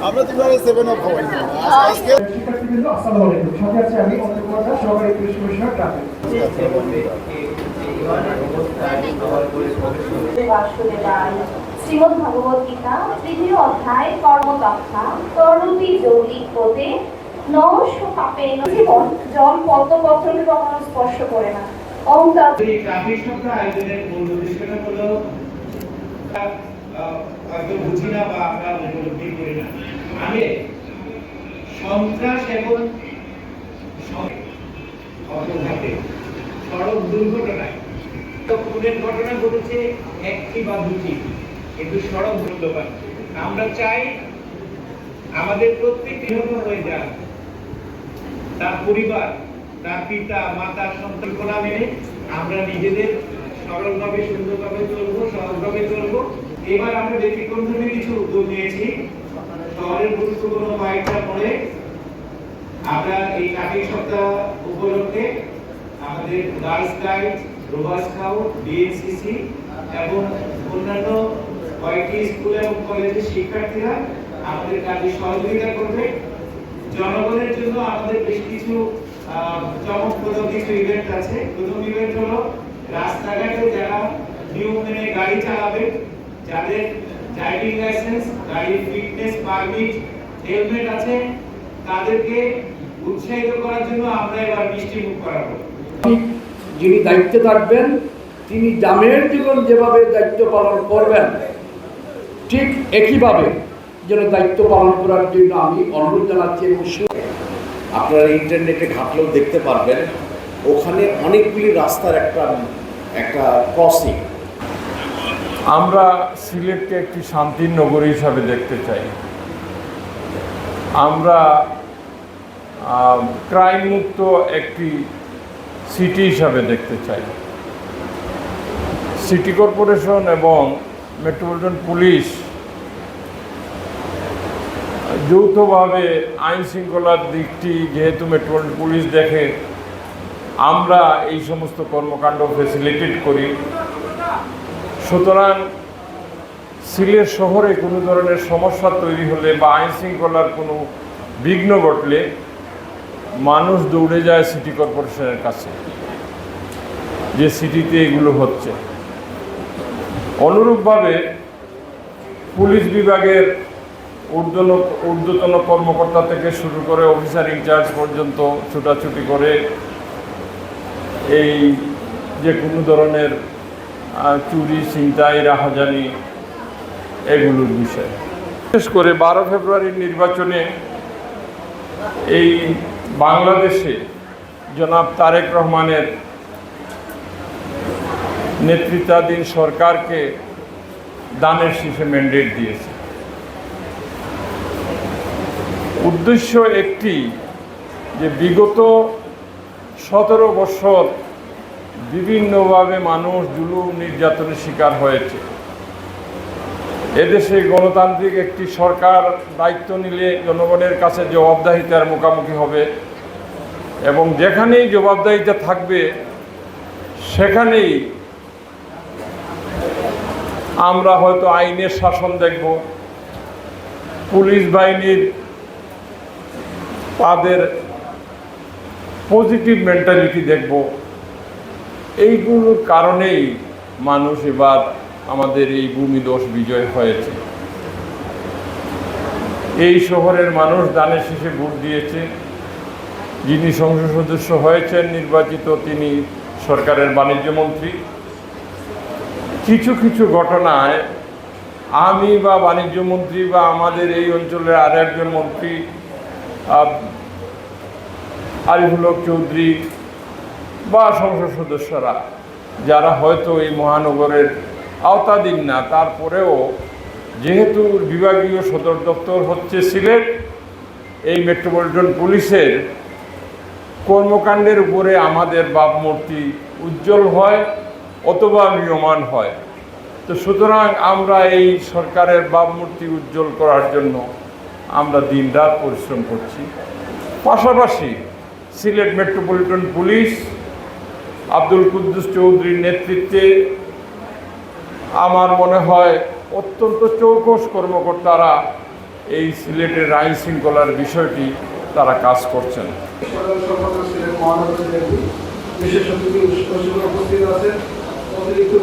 আমরা কিভাবে 7 অফ হই আজকে শিক্ষার্থীবৃন্দ আসসালামু আলাইকুম। সাথে আছি আমি অন্তর্বর্তী সহকারী police commissioner traffic. Shrimad Bhagavad Gita তৃতীয় অধ্যায় কর্মদক্ষা করুতি যৌলিক পদে নশ পাপে জীবন জল পদ্মপত্রকে কখনো স্পর্শ করে না। অহংকার ট্রাফিক সপ্তাহ আয়োজনের মূল উদ্দেশ্যটা হলো হয়তো বুঝি না বা আমরা উপলব্ধি করি না, আমি সন্ত্রাস এবং সড়ক দুর্ঘটনায় খুনের ঘটনা ঘটেছে একটি বা দুটি, কিন্তু সড়ক মূল্যবান। আমরা চাই আমাদের প্রত্যেক নিহত হয়ে যান, তার পরিবার, তার পিতা মাতা সন্তান মেনে আমরা নিজেদের সরলভাবে সুন্দরভাবে চলবো, সহজভাবে চলবো। এবার আমরা ব্যতিক্রমী কিছু উদ্যোগ নিয়েছি। শহরের গুরুত্বপূর্ণ কয়েকটা পরে আমরা এই ট্রাফিক সপ্তাহ উপলক্ষে আমাদের girls guide, rover scout, DNCC এবং অন্যান্য কয়েকটি স্কুল এবং কলেজের শিক্ষার্থীরা আমাদের কাজে সহযোগিতা করবে। জনগণের জন্য আমাদের বেশ কিছু চমকপ্রদ কিছু ইভেন্ট আছে। প্রথম ইভেন্ট হলো রাস্তাঘাটে যারা নিয়ম মেনে গাড়ি চালাবে, যাদের ড্রাইভিং লাইসেন্স, গাড়ির ফিটনেস পারমিট, হেলমেট আছে, তাদেরকে উৎসাহিত করার জন্য আমরা এবার মিষ্টি মুখ করাবো। যিনি দায়িত্বে থাকবেন তিনি গ্রামের জীবন যেভাবে দায়িত্ব পালন করবেন ঠিক একইভাবে যেন দায়িত্ব পালন করার জন্য আমি অনুরোধ জানাচ্ছি। আপনারা ইন্টারনেটে ঘাটলেও দেখতে পারবেন, ওখানে অনেকগুলি রাস্তার একটা ক্রসিং। আমরা সিলেটকে একটি শান্তির নগরী হিসাবে দেখতে চাই। আমরা ক্রাইম মুক্ত একটি সিটি হিসাবে দেখতে চাই। সিটি কর্পোরেশন এবং মেট্রোপলিটন পুলিশ যৌথভাবে আইন শৃঙ্খলার দিকটি যেহেতু মেট্রোপলিটন পুলিশ দেখে, আমরা এই সমস্ত কর্মকাণ্ড ফ্যাসিলিটেট করি। সুতরাং সিলেট শহরে কোনো ধরনের সমস্যা তৈরি হলে বা আইন শৃঙ্খলার কোনো বিঘ্ন ঘটলে মানুষ দৌড়ে যায় সিটি কর্পোরেশনের কাছে, যে সিটিতে এগুলো হচ্ছে। অনুরূপভাবে পুলিশ বিভাগের ঊর্ধ্বতন কর্মকর্তা থেকে শুরু করে অফিসার ইনচার্জ পর্যন্ত ছুটাছুটি করে এই যে কোনো ধরনের চুরি, ছিনতাই, রাহাজানি এগুলোর বিষয়। বিশেষ করে 12 ফেব্রুয়ারির নির্বাচনে এই বাংলাদেশে জনাব তারেক রহমানের নেতৃত্বাধীন সরকারকে দানের শীষে ম্যান্ডেট দিয়েছে। উদ্দেশ্য একটি, যে বিগত 17 বছর বিভিন্নভাবে মানুষ জুলুম নির্যাতনের শিকার হয়েছে। এদেশে গণতান্ত্রিক একটি সরকার দায়িত্ব নিলে জনগণের কাছে জবাবদিহিতার মুখোমুখি হবে এবং যেখানেই জবাবদিহিতা থাকবে সেখানেই আমরা হয়তো আইনের শাসন দেখব, পুলিশ বাহিনীর তাদের পজিটিভ মেন্টালিটি দেখব। এইগুলোর কারণেই মানুষ এবার আমাদের এই ভূমিদোষ বিজয় হয়েছে। এই শহরের মানুষ দানে শেষে ভোট দিয়েছে। যিনি সংসদ সদস্য হয়েছেন নির্বাচিত, তিনি সরকারের বাণিজ্য মন্ত্রী। কিছু কিছু ঘটনায় আমি বা বাণিজ্য মন্ত্রী বা আমাদের এই অঞ্চলের আর একজন মন্ত্রী আরিফুল হক চৌধুরী বা সংসদ সদস্যরা, যারা হয়তো এই মহানগরের আওতাধীন না, তারপরেও যেহেতু বিভাগীয় সদর দপ্তর হচ্ছে সিলেট, এই মেট্রোপলিটন পুলিশের কর্মকাণ্ডের উপরে আমাদের ভাবমূর্তি উজ্জ্বল হয় অথবা ম্রিয়মাণ হয়। তো সুতরাং আমরা এই সরকারের ভাবমূর্তি উজ্জ্বল করার জন্য আমরা দিনরাত পরিশ্রম করছি। পাশাপাশি সিলেট মেট্রোপলিটন পুলিশ আব্দুল কুদ্দুস চৌধুরীর নেতৃত্বে আমার মনে হয় অত্যন্ত চৌকস কর্মকর্তারা এই সিলেটের আইন শৃঙ্খলার বিষয়টি তারা কাজ করছেন। বিশেষ অতিথি উপস্থিত আছেন। অতিরিক্ত